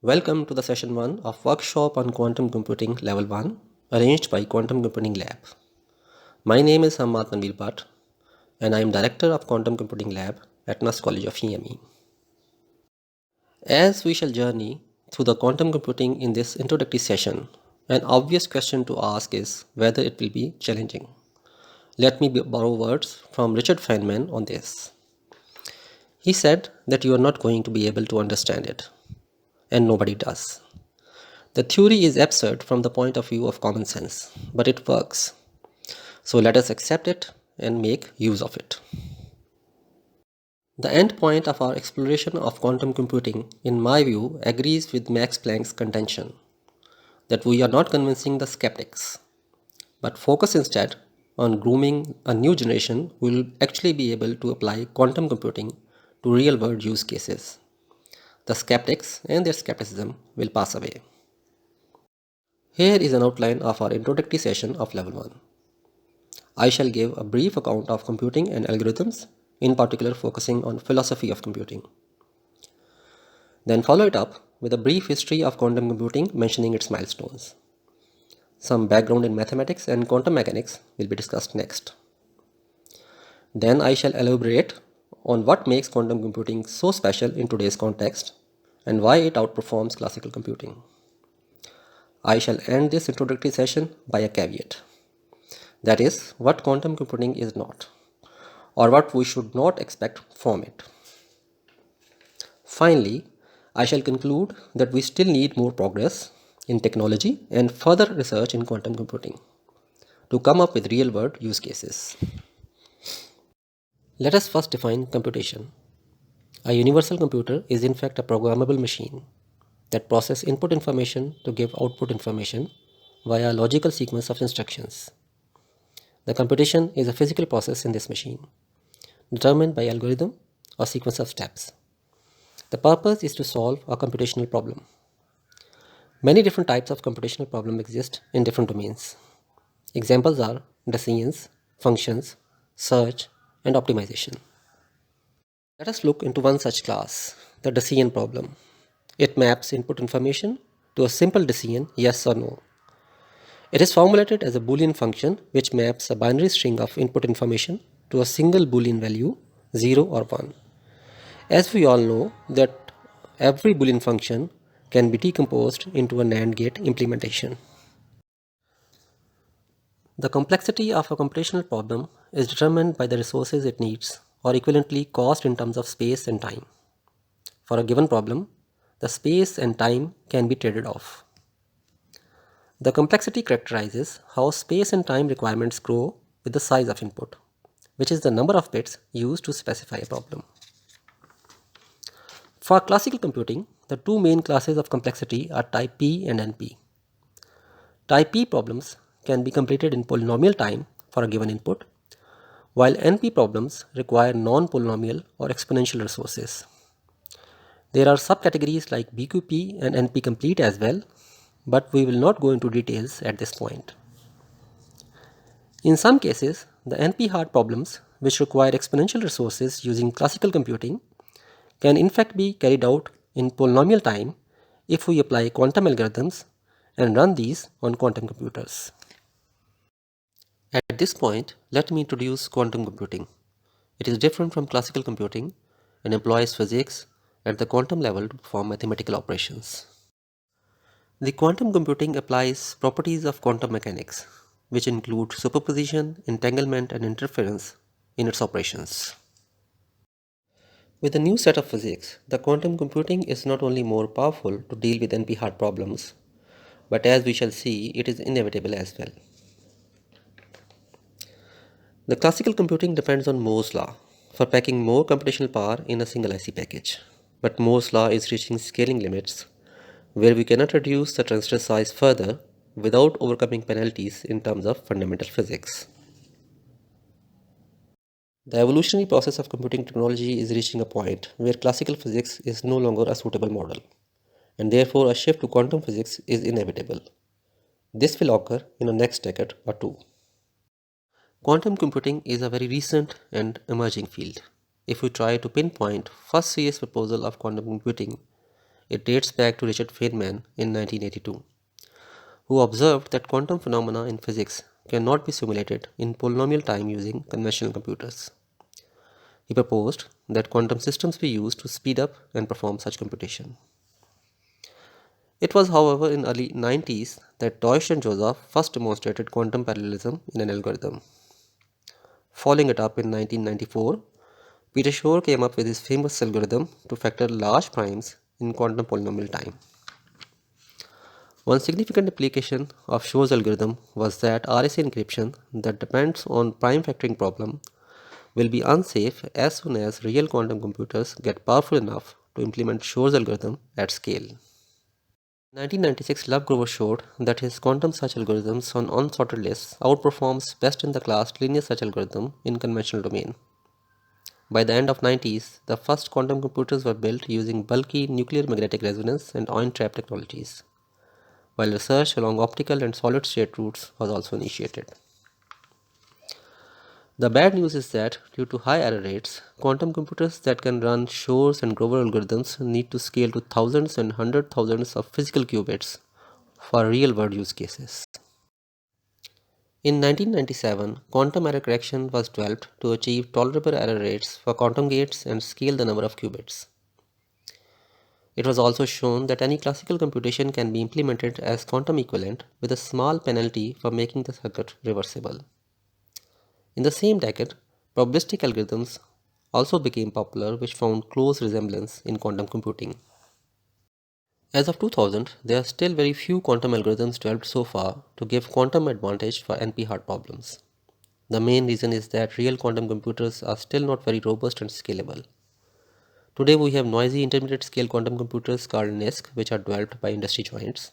Welcome to the session 1 of Workshop on Quantum Computing Level 1 arranged by Quantum Computing Lab. My name is Hammad Tanveer Butt and I am Director of Quantum Computing Lab at NUST College of EME. As we shall journey through the quantum computing in this introductory session, an obvious question to ask is whether it will be challenging. Let me borrow words from Richard Feynman on this. He said that you are not going to be able to understand it. And nobody does. The theory is absurd from the point of view of common sense, but it works. So let us accept it and make use of it. The end point of our exploration of quantum computing, in my view, agrees with Max Planck's contention that we are not convincing the skeptics, but focus instead on grooming a new generation who will actually be able to apply quantum computing to real-world use cases. The skeptics and their skepticism will pass away. Here is an outline of our introductory session of Level 1. I shall give a brief account of computing and algorithms, in particular focusing on philosophy of computing. Then follow it up with a brief history of quantum computing mentioning its milestones. Some background in mathematics and quantum mechanics will be discussed next. Then I shall elaborate on what makes quantum computing so special in today's context and why it outperforms classical computing. I shall end this introductory session by a caveat. That is, what quantum computing is not, or what we should not expect from it. Finally, I shall conclude that we still need more progress in technology and further research in quantum computing to come up with real-world use cases. Let us first define computation. A universal computer is in fact a programmable machine that processes input information to give output information via a logical sequence of instructions. The computation is a physical process in this machine, determined by algorithm or sequence of steps. The purpose is to solve a computational problem. Many different types of computational problems exist in different domains. Examples are decisions, functions, search, and optimization. Let us look into one such class, the decision problem. It maps input information to a simple decision yes or no. It is formulated as a Boolean function which maps a binary string of input information to a single Boolean value 0 or 1. As we all know that every Boolean function can be decomposed into a NAND gate implementation. The complexity of a computational problem is determined by the resources it needs, or equivalently cost in terms of space and time. For a given problem, the space and time can be traded off. The complexity characterizes how space and time requirements grow with the size of input, which is the number of bits used to specify a problem. For classical computing, the two main classes of complexity are type P and NP. Type P problems can be completed in polynomial time for a given input, while NP problems require non-polynomial or exponential resources. There are subcategories like BQP and NP complete as well, but we will not go into details at this point. In some cases, the NP hard problems, which require exponential resources using classical computing, can in fact be carried out in polynomial time if we apply quantum algorithms and run these on quantum computers. At this point, let me introduce quantum computing. It is different from classical computing and employs physics at the quantum level to perform mathematical operations. The quantum computing applies properties of quantum mechanics, which include superposition, entanglement, and interference in its operations. With a new set of physics, the quantum computing is not only more powerful to deal with NP hard problems, but as we shall see, it is inevitable as well. The classical computing depends on Moore's law for packing more computational power in a single IC package. But Moore's law is reaching scaling limits where we cannot reduce the transistor size further without overcoming penalties in terms of fundamental physics. The evolutionary process of computing technology is reaching a point where classical physics is no longer a suitable model, and therefore a shift to quantum physics is inevitable. This will occur in the next decade or two. Quantum computing is a very recent and emerging field. If we try to pinpoint first serious proposal of quantum computing, It dates back to Richard Feynman in 1982, who observed that quantum phenomena in physics cannot be simulated in polynomial time using conventional computers. He proposed that quantum systems be used to speed up and perform such computation. It was, however, in early 90s that Deutsch and Joseph first demonstrated quantum parallelism in an algorithm. Following it up in 1994, Peter Shor came up with his famous algorithm to factor large primes in quantum polynomial time. One significant application of Shor's algorithm was that RSA encryption that depends on prime factoring problem will be unsafe as soon as real quantum computers get powerful enough to implement Shor's algorithm at scale. In 1996, Lovegrover showed that his quantum search algorithms on unsorted lists outperforms best-in-the-class linear search algorithm in conventional domain. By the end of 90s, the first quantum computers were built using bulky nuclear magnetic resonance and ion trap technologies, while research along optical and solid-state routes was also initiated. The bad news is that, due to high error rates, quantum computers that can run Shor's and Grover algorithms need to scale to thousands and hundred thousands of physical qubits for real-world use cases. In 1997, quantum error correction was developed to achieve tolerable error rates for quantum gates and scale the number of qubits. It was also shown that any classical computation can be implemented as quantum equivalent with a small penalty for making the circuit reversible. In the same decade, probabilistic algorithms also became popular, which found close resemblance in quantum computing. As of 2000, there are still very few quantum algorithms developed so far to give quantum advantage for NP-hard problems. The main reason is that real quantum computers are still not very robust and scalable. Today we have noisy intermediate scale quantum computers called NISC, which are developed by industry giants.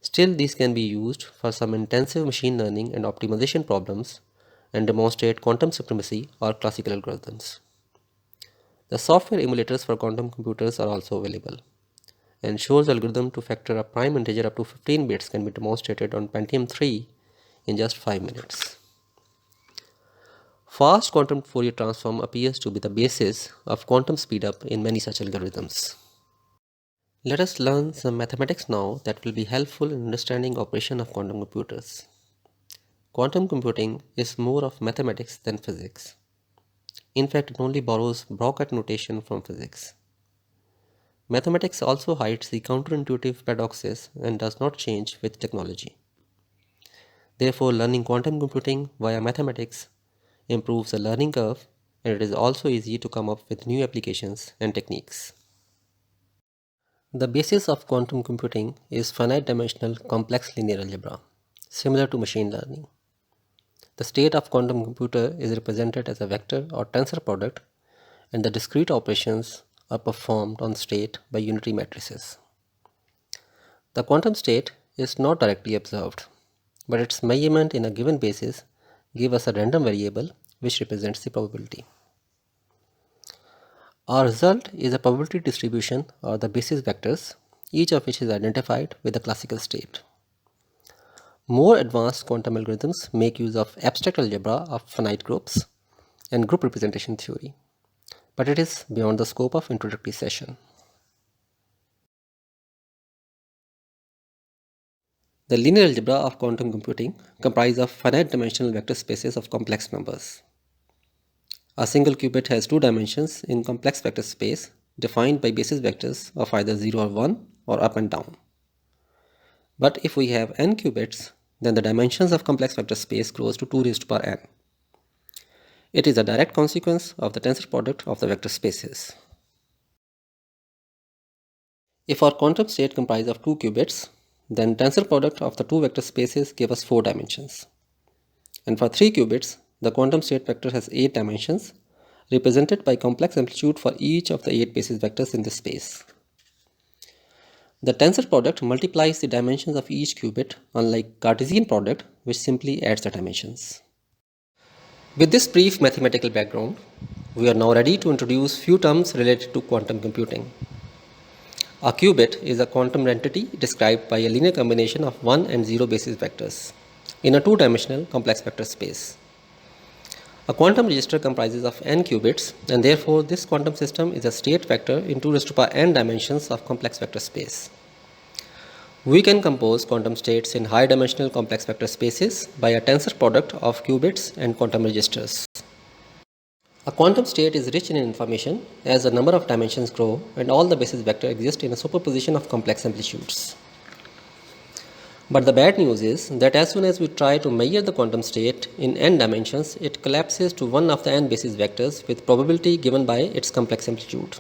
Still, these can be used for some intensive machine learning and optimization problems and demonstrate quantum supremacy or classical algorithms. The software emulators for quantum computers are also available, and Shor's algorithm to factor a prime integer up to 15 bits can be demonstrated on Pentium 3 in just 5 minutes. Fast quantum Fourier transform appears to be the basis of quantum speedup in many such algorithms. Let us learn some mathematics now that will be helpful in understanding operation of quantum computers. Quantum computing is more of mathematics than physics. In fact, it only borrows Brockett notation from physics. Mathematics also hides the counterintuitive paradoxes and does not change with technology. Therefore, learning quantum computing via mathematics improves the learning curve, and it is also easy to come up with new applications and techniques. The basis of quantum computing is finite dimensional complex linear algebra, similar to machine learning. The state of quantum computer is represented as a vector or tensor product, and the discrete operations are performed on state by unitary matrices. The quantum state is not directly observed, but its measurement in a given basis gives us a random variable which represents the probability. Our result is a probability distribution or the basis vectors, each of which is identified with a classical state. More advanced quantum algorithms make use of abstract algebra of finite groups and group representation theory, but it is beyond the scope of introductory session. The linear algebra of quantum computing comprises of finite dimensional vector spaces of complex numbers. A single qubit has two dimensions in complex vector space defined by basis vectors of either 0 or 1 or up and down. But if we have n qubits, then the dimensions of complex vector space grows to 2 raised to power n. It is a direct consequence of the tensor product of the vector spaces. If our quantum state comprises of 2 qubits, then tensor product of the two vector spaces give us 4 dimensions. And for 3 qubits, the quantum state vector has 8 dimensions, represented by complex amplitude for each of the 8 basis vectors in this space. The tensor product multiplies the dimensions of each qubit, unlike Cartesian product, which simply adds the dimensions. With this brief mathematical background, we are now ready to introduce few terms related to quantum computing. A qubit is a quantum entity described by a linear combination of 1 and 0 basis vectors in a two-dimensional complex vector space. A quantum register comprises of n qubits, and therefore this quantum system is a state vector in 2 raised to power n dimensions of complex vector space. We can compose quantum states in high dimensional complex vector spaces by a tensor product of qubits and quantum registers. A quantum state is rich in information as the number of dimensions grow and all the basis vectors exist in a superposition of complex amplitudes. But the bad news is that as soon as we try to measure the quantum state in n dimensions, it collapses to one of the n basis vectors with probability given by its complex amplitude.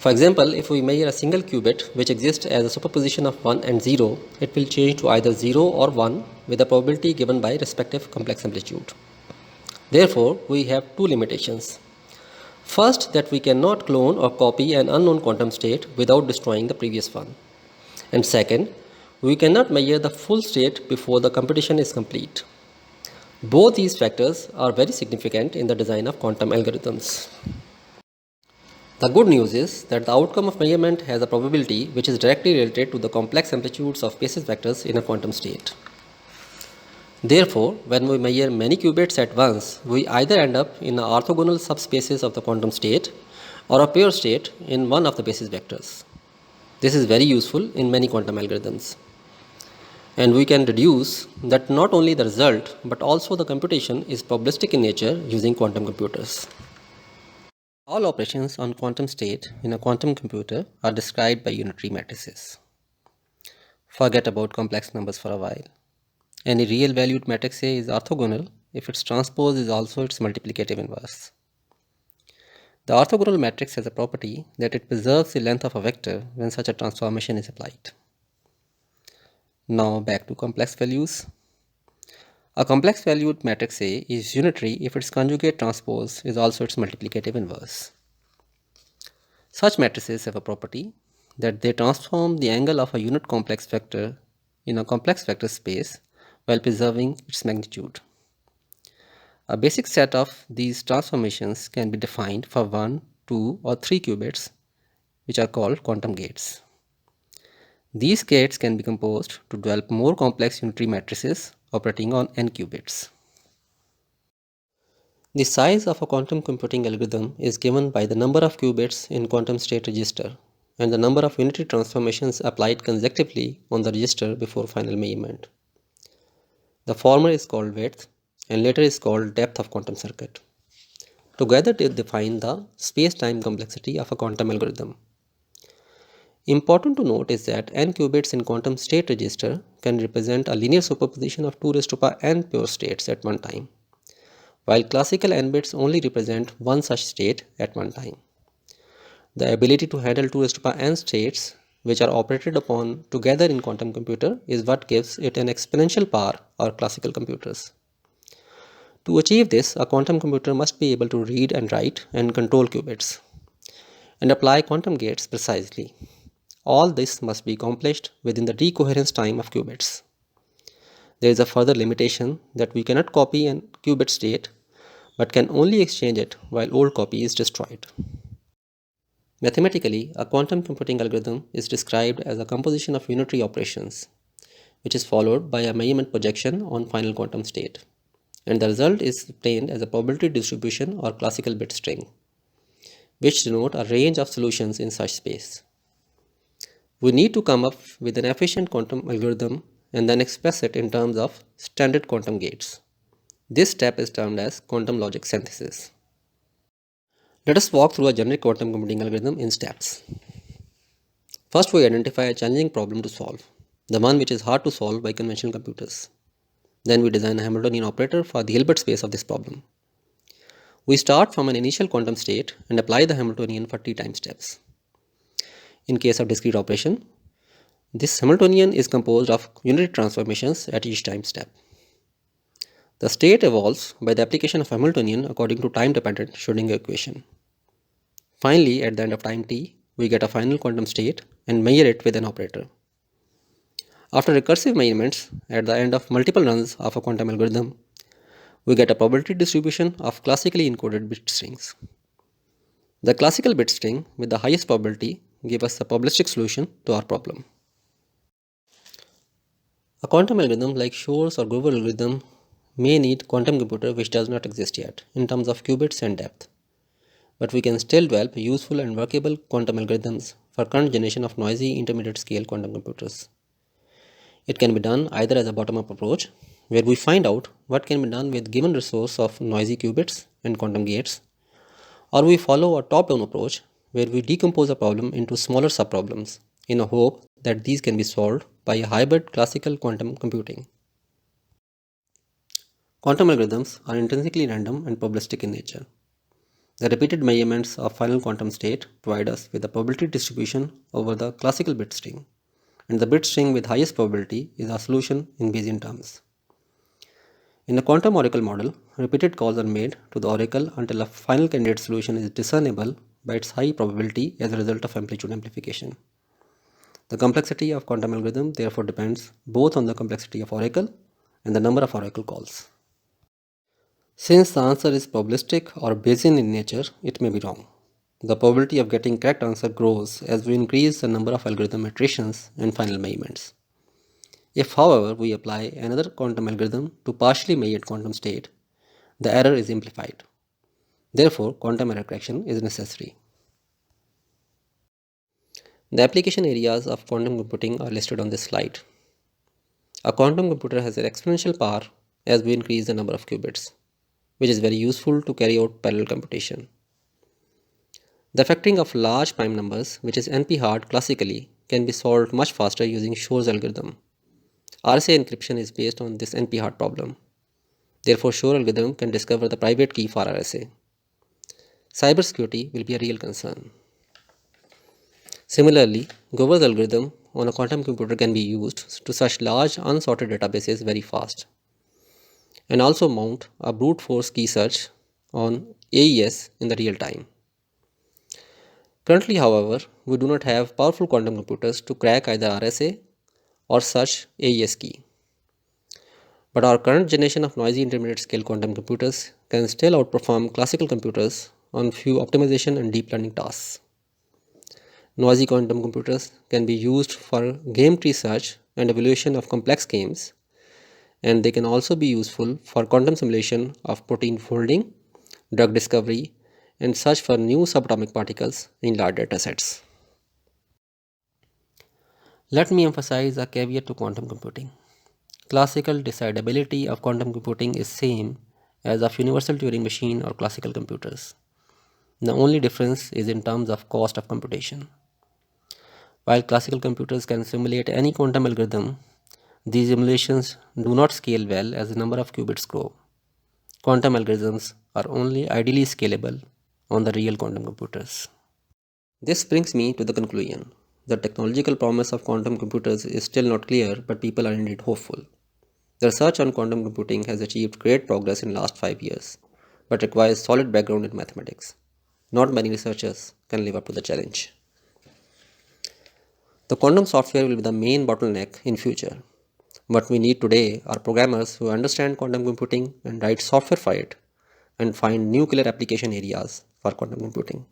For example, if we measure a single qubit which exists as a superposition of 1 and 0, it will change to either 0 or 1 with a probability given by respective complex amplitude. Therefore, we have two limitations. First, that we cannot clone or copy an unknown quantum state without destroying the previous one. And second, we cannot measure the full state before the computation is complete. Both these factors are very significant in the design of quantum algorithms. The good news is that the outcome of measurement has a probability which is directly related to the complex amplitudes of basis vectors in a quantum state. Therefore, when we measure many qubits at once, we either end up in the orthogonal subspaces of the quantum state or a pure state in one of the basis vectors. This is very useful in many quantum algorithms. And we can deduce that not only the result but also the computation is probabilistic in nature using quantum computers. All operations on quantum state in a quantum computer are described by unitary matrices. Forget about complex numbers for a while. Any real valued matrix A is orthogonal if its transpose is also its multiplicative inverse. The orthogonal matrix has a property that it preserves the length of a vector when such a transformation is applied. Now back to complex values. A complex valued matrix A is unitary if its conjugate transpose is also its multiplicative inverse. Such matrices have a property that they transform the angle of a unit complex vector in a complex vector space while preserving its magnitude. A basic set of these transformations can be defined for 1, 2, or 3 qubits, which are called quantum gates. These gates can be composed to develop more complex unitary matrices operating on n qubits. The size of a quantum computing algorithm is given by the number of qubits in quantum state register and the number of unitary transformations applied consecutively on the register before final measurement. The former is called width and later is called depth of quantum circuit. Together they define the space-time complexity of a quantum algorithm. Important to note is that n qubits in quantum state register can represent a linear superposition of 2 raised to power n pure states at one time, while classical n bits only represent one such state at one time. The ability to handle 2 raised to power n states which are operated upon together in quantum computer is what gives it an exponential power over classical computers. To achieve this, a quantum computer must be able to read and write and control qubits and apply quantum gates precisely. All this must be accomplished within the decoherence time of qubits. There is a further limitation that we cannot copy a qubit state but can only exchange it while old copy is destroyed. Mathematically, a quantum computing algorithm is described as a composition of unitary operations, which is followed by a measurement projection on final quantum state, and the result is obtained as a probability distribution or classical bit string, which denote a range of solutions in such space. We need to come up with an efficient quantum algorithm and then express it in terms of standard quantum gates. This step is termed as quantum logic synthesis. Let us walk through a generic quantum computing algorithm in steps. First, we identify a challenging problem to solve, the one which is hard to solve by conventional computers. Then we design a Hamiltonian operator for the Hilbert space of this problem. We start from an initial quantum state and apply the Hamiltonian for t-time steps. In case of discrete operation, this Hamiltonian is composed of unitary transformations at each time step. The state evolves by the application of Hamiltonian according to time-dependent Schrödinger equation. Finally, at the end of time t, we get a final quantum state and measure it with an operator. After recursive measurements at the end of multiple runs of a quantum algorithm, we get a probability distribution of classically encoded bit strings. The classical bit string with the highest probability gives us a probabilistic solution to our problem. A quantum algorithm like Shor's or Grover algorithm may need quantum computer which does not exist yet in terms of qubits and depth. But we can still develop useful and workable quantum algorithms for current generation of noisy intermediate scale quantum computers. It can be done either as a bottom-up approach, where we find out what can be done with given resource of noisy qubits and quantum gates, or we follow a top-down approach where we decompose a problem into smaller subproblems in a hope that these can be solved by a hybrid classical quantum computing. Quantum algorithms are intrinsically random and probabilistic in nature. The repeated measurements of final quantum state provide us with a probability distribution over the classical bit string, and the bit string with highest probability is our solution in Bayesian terms. In a quantum oracle model, repeated calls are made to the oracle until a final candidate solution is discernible by its high probability as a result of amplitude amplification. The complexity of quantum algorithm therefore depends both on the complexity of oracle and the number of oracle calls. Since the answer is probabilistic or Bayesian in nature, it may be wrong. The probability of getting correct answer grows as we increase the number of algorithm iterations and final measurements. If, however, we apply another quantum algorithm to partially measured quantum state, the error is amplified. Therefore, quantum error correction is necessary. The application areas of quantum computing are listed on this slide. A quantum computer has an exponential power as we increase the number of qubits, which is very useful to carry out parallel computation. The factoring of large prime numbers, which is NP-hard classically, can be solved much faster using Shor's algorithm. RSA encryption is based on this NP-hard problem. Therefore, Shor algorithm can discover the private key for RSA. Cybersecurity will be a real concern. Similarly, Gover's algorithm on a quantum computer can be used to search large unsorted databases very fast, and also mount a brute force key search on AES in the real time. Currently, however, we do not have powerful quantum computers to crack either RSA or search AES key. But our current generation of noisy intermediate scale quantum computers can still outperform classical computers on few optimization and deep learning tasks. Noisy quantum computers can be used for game tree search and evaluation of complex games, and they can also be useful for quantum simulation of protein folding, drug discovery, and search for new subatomic particles in large datasets. Let me emphasize a caveat to quantum computing. Classical decidability of quantum computing is same as of universal Turing machine or classical computers. The only difference is in terms of cost of computation. While classical computers can simulate any quantum algorithm, these simulations do not scale well as the number of qubits grow. Quantum algorithms are only ideally scalable on the real quantum computers. This brings me to the conclusion. The technological promise of quantum computers is still not clear, but people are indeed hopeful. The research on quantum computing has achieved great progress in the last 5 years, but requires solid background in mathematics. Not many researchers can live up to the challenge. The quantum software will be the main bottleneck in future. What we need today are programmers who understand quantum computing and write software for it, and find new killer application areas for quantum computing.